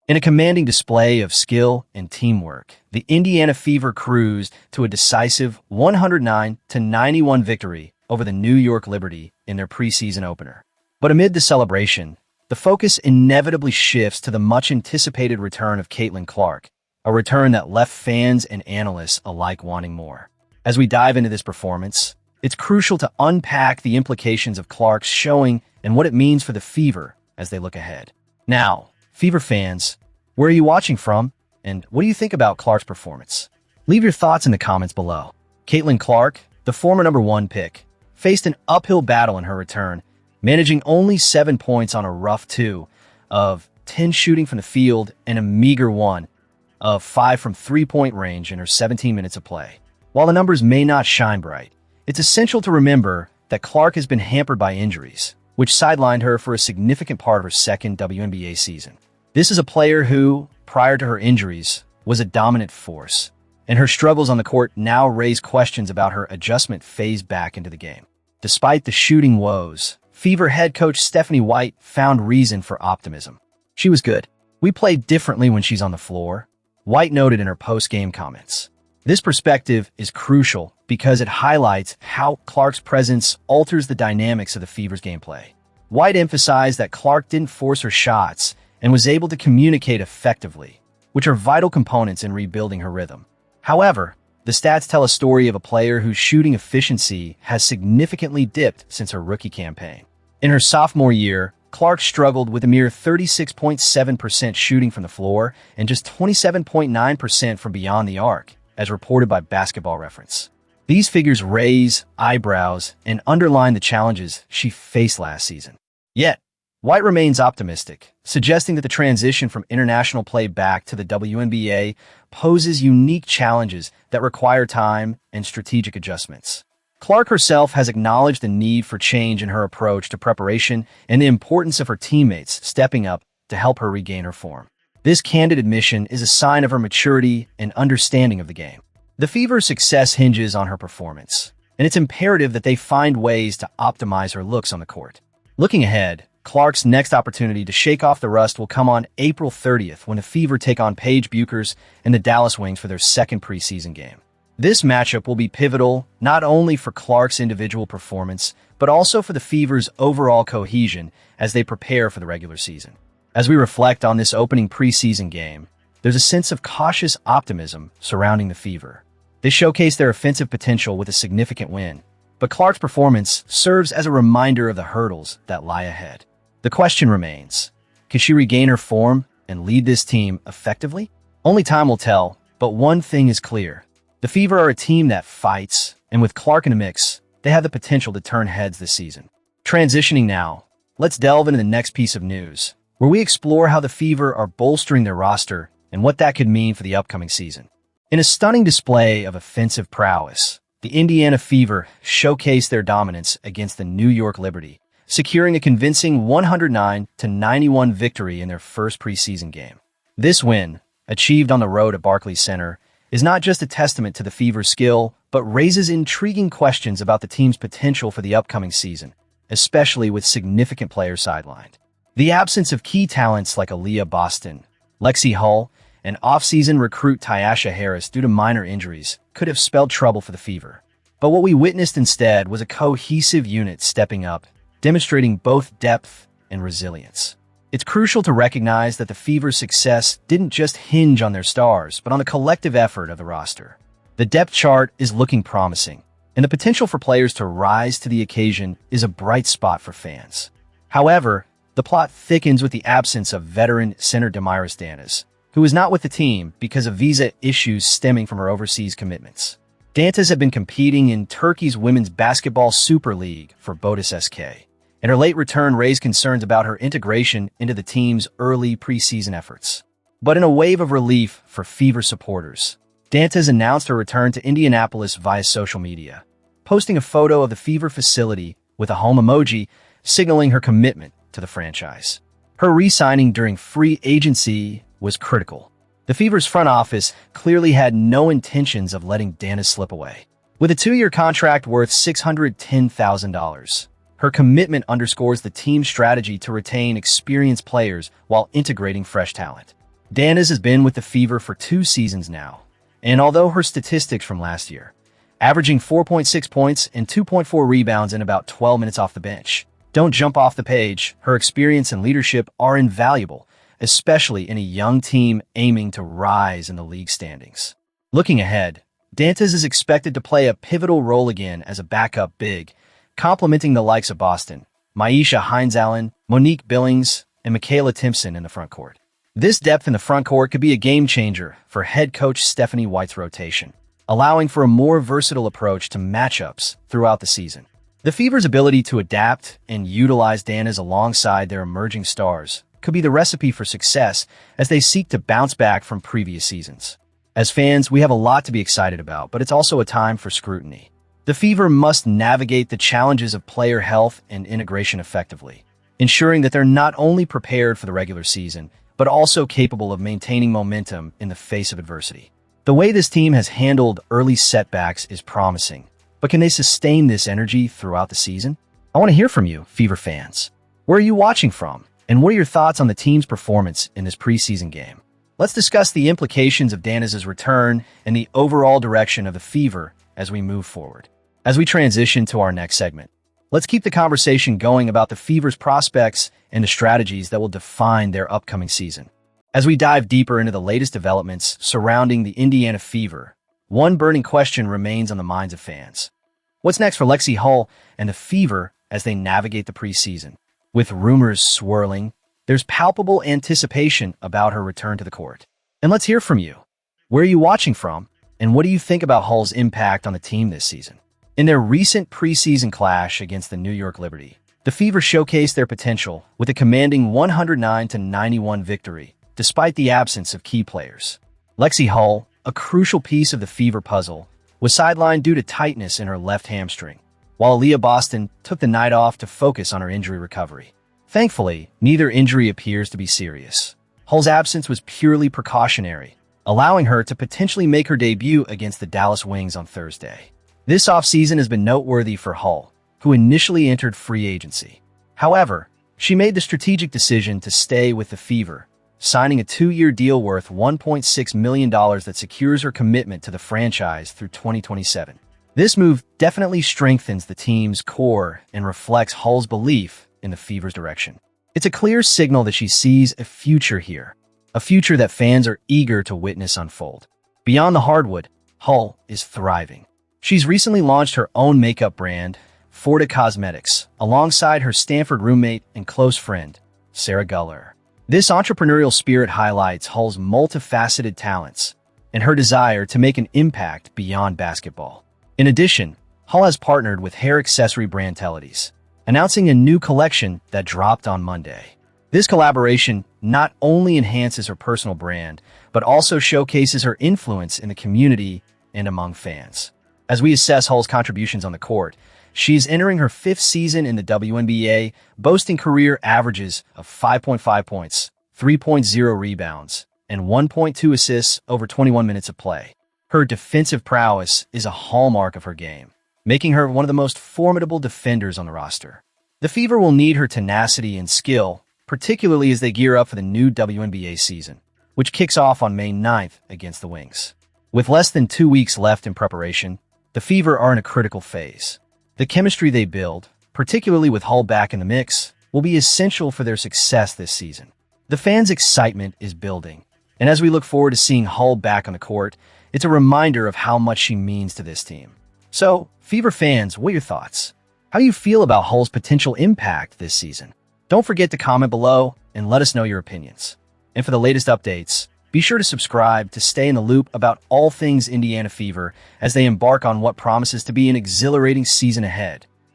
In a commanding display of skill and teamwork, the Indiana Fever cruised to a decisive 109-91 victory over the New York Liberty in their preseason opener. But amid the celebration, the focus inevitably shifts to the much-anticipated return of Caitlin Clark, a return that left fans and analysts alike wanting more. As we dive into this performance, it's crucial to unpack the implications of Clark's showing and what it means for the Fever as they look ahead. Now, Fever fans, where are you watching from, and what do you think about Clark's performance? Leave your thoughts in the comments below. Caitlin Clark, the former #1 pick, faced an uphill battle in her return, managing only 7 points on a rough 2 of 10 shooting from the field and a meager 1 of 5 from three-point range in her 17 minutes of play. While the numbers may not shine bright, it's essential to remember that Clark has been hampered by injuries, which sidelined her for a significant part of her second WNBA season. This is a player who, prior to her injuries, was a dominant force, and her struggles on the court now raise questions about her adjustment phase back into the game. Despite the shooting woes, Fever head coach Stephanie White found reason for optimism. She was good. We play differently when she's on the floor, White noted in her post-game comments. This perspective is crucial because it highlights how Clark's presence alters the dynamics of the Fever's gameplay. White emphasized that Clark didn't force her shots and was able to communicate effectively, which are vital components in rebuilding her rhythm. However, the stats tell a story of a player whose shooting efficiency has significantly dipped since her rookie campaign. In her sophomore year, Clark struggled with a mere 36.7% shooting from the floor and just 27.9% from beyond the arc, as reported by Basketball Reference. These figures raise eyebrows and underline the challenges she faced last season. Yet, White remains optimistic, suggesting that the transition from international play back to the WNBA poses unique challenges that require time and strategic adjustments. Clark herself has acknowledged the need for change in her approach to preparation and the importance of her teammates stepping up to help her regain her form. This candid admission is a sign of her maturity and understanding of the game. The Fever's success hinges on her performance, and it's imperative that they find ways to optimize her looks on the court. Looking ahead, Clark's next opportunity to shake off the rust will come on April 30th when the Fever take on Paige Buchers and the Dallas Wings for their second preseason game. This matchup will be pivotal not only for Clark's individual performance, but also for the Fever's overall cohesion as they prepare for the regular season. As we reflect on this opening preseason game, there's a sense of cautious optimism surrounding the Fever. They showcase their offensive potential with a significant win, but Clark's performance serves as a reminder of the hurdles that lie ahead. The question remains, can she regain her form and lead this team effectively? Only time will tell, but one thing is clear. The Fever are a team that fights, and with Clark in the mix, they have the potential to turn heads this season. Transitioning now, let's delve into the next piece of news, where we explore how the Fever are bolstering their roster and what that could mean for the upcoming season. In a stunning display of offensive prowess, the Indiana Fever showcased their dominance against the New York Liberty, securing a convincing 109-91 victory in their first preseason game. This win, achieved on the road at Barclays Center, is not just a testament to the Fever's skill, but raises intriguing questions about the team's potential for the upcoming season, especially with significant players sidelined. The absence of key talents like Aaliyah Boston, Lexie Hull, and off-season recruit Tyasha Harris due to minor injuries could have spelled trouble for the Fever. But what we witnessed instead was a cohesive unit stepping up, demonstrating both depth and resilience. It's crucial to recognize that the Fever's success didn't just hinge on their stars, but on the collective effort of the roster. The depth chart is looking promising, and the potential for players to rise to the occasion is a bright spot for fans. However, the plot thickens with the absence of veteran center Damiris Dantas, who is not with the team because of visa issues stemming from her overseas commitments. Dantas had been competing in Turkey's Women's Basketball Super League for Bodis SK, and her late return raised concerns about her integration into the team's early preseason efforts. But in a wave of relief for Fever supporters, Dantas announced her return to Indianapolis via social media, posting a photo of the Fever facility with a home emoji, signaling her commitment to the franchise. Her re-signing during free agency was critical. The Fever's front office clearly had no intentions of letting Dantas slip away. With a 2-year contract worth $610,000, her commitment underscores the team's strategy to retain experienced players while integrating fresh talent. Dantas has been with the Fever for 2 seasons now, and although her statistics from last year, averaging 4.6 points and 2.4 rebounds in about 12 minutes off the bench, don't jump off the page, her experience and leadership are invaluable, especially in a young team aiming to rise in the league standings. Looking ahead, Dantas is expected to play a pivotal role again as a backup big, complementing the likes of Boston, Maisha Hines-Allen, Monique Billings, and Michaela Timpson in the front court. This depth in the front court could be a game changer for head coach Stephanie White's rotation, allowing for a more versatile approach to matchups throughout the season. The Fever's ability to adapt and utilize Dantas alongside their emerging stars could be the recipe for success as they seek to bounce back from previous seasons. As fans, we have a lot to be excited about, but it's also a time for scrutiny. The Fever must navigate the challenges of player health and integration effectively, ensuring that they're not only prepared for the regular season, but also capable of maintaining momentum in the face of adversity. The way this team has handled early setbacks is promising, but can they sustain this energy throughout the season? I want to hear from you, Fever fans. Where are you watching from? And what are your thoughts on the team's performance in this preseason game? Let's discuss the implications of Dantas' return and the overall direction of the Fever as we move forward. As we transition to our next segment, let's keep the conversation going about the Fever's prospects and the strategies that will define their upcoming season. As we dive deeper into the latest developments surrounding the Indiana Fever, one burning question remains on the minds of fans. What's next for Lexie Hull and the Fever as they navigate the preseason? With rumors swirling, there's palpable anticipation about her return to the court. And let's hear from you. Where are you watching from? And what do you think about Hull's impact on the team this season? In their recent preseason clash against the New York Liberty, the Fever showcased their potential with a commanding 109-91 victory, despite the absence of key players. Lexie Hull, a crucial piece of the Fever puzzle, was sidelined due to tightness in her left hamstring, while Leah Boston took the night off to focus on her injury recovery. Thankfully, neither injury appears to be serious. Hull's absence was purely precautionary, allowing her to potentially make her debut against the Dallas Wings on Thursday. This offseason has been noteworthy for Hull, who initially entered free agency. However, she made the strategic decision to stay with the Fever, signing a 2-year deal worth $1.6 million that secures her commitment to the franchise through 2027. This move definitely strengthens the team's core and reflects Hull's belief in the Fever's direction. It's a clear signal that she sees a future here, a future that fans are eager to witness unfold. Beyond the hardwood, Hull is thriving. She's recently launched her own makeup brand, Forta Cosmetics, alongside her Stanford roommate and close friend, Sarah Guller. This entrepreneurial spirit highlights Hull's multifaceted talents and her desire to make an impact beyond basketball. In addition, Hull has partnered with hair accessory brand Tellides, announcing a new collection that dropped on Monday. This collaboration not only enhances her personal brand, but also showcases her influence in the community and among fans. As we assess Hull's contributions on the court, she's entering her 5th season in the WNBA, boasting career averages of 5.5 points, 3.0 rebounds, and 1.2 assists over 21 minutes of play. Her defensive prowess is a hallmark of her game, making her one of the most formidable defenders on the roster. The Fever will need her tenacity and skill, particularly as they gear up for the new WNBA season, which kicks off on May 9th against the Wings. With less than 2 weeks left in preparation, the Fever are in a critical phase. The chemistry they build, particularly with Hull back in the mix, will be essential for their success this season. The fans' excitement is building, and as we look forward to seeing Hull back on the court, it's a reminder of how much she means to this team. So, Fever fans, what are your thoughts? How do you feel about Hull's potential impact this season? Don't forget to comment below and let us know your opinions. And for the latest updates, be sure to subscribe to stay in the loop about all things Indiana Fever as they embark on what promises to be an exhilarating season ahead.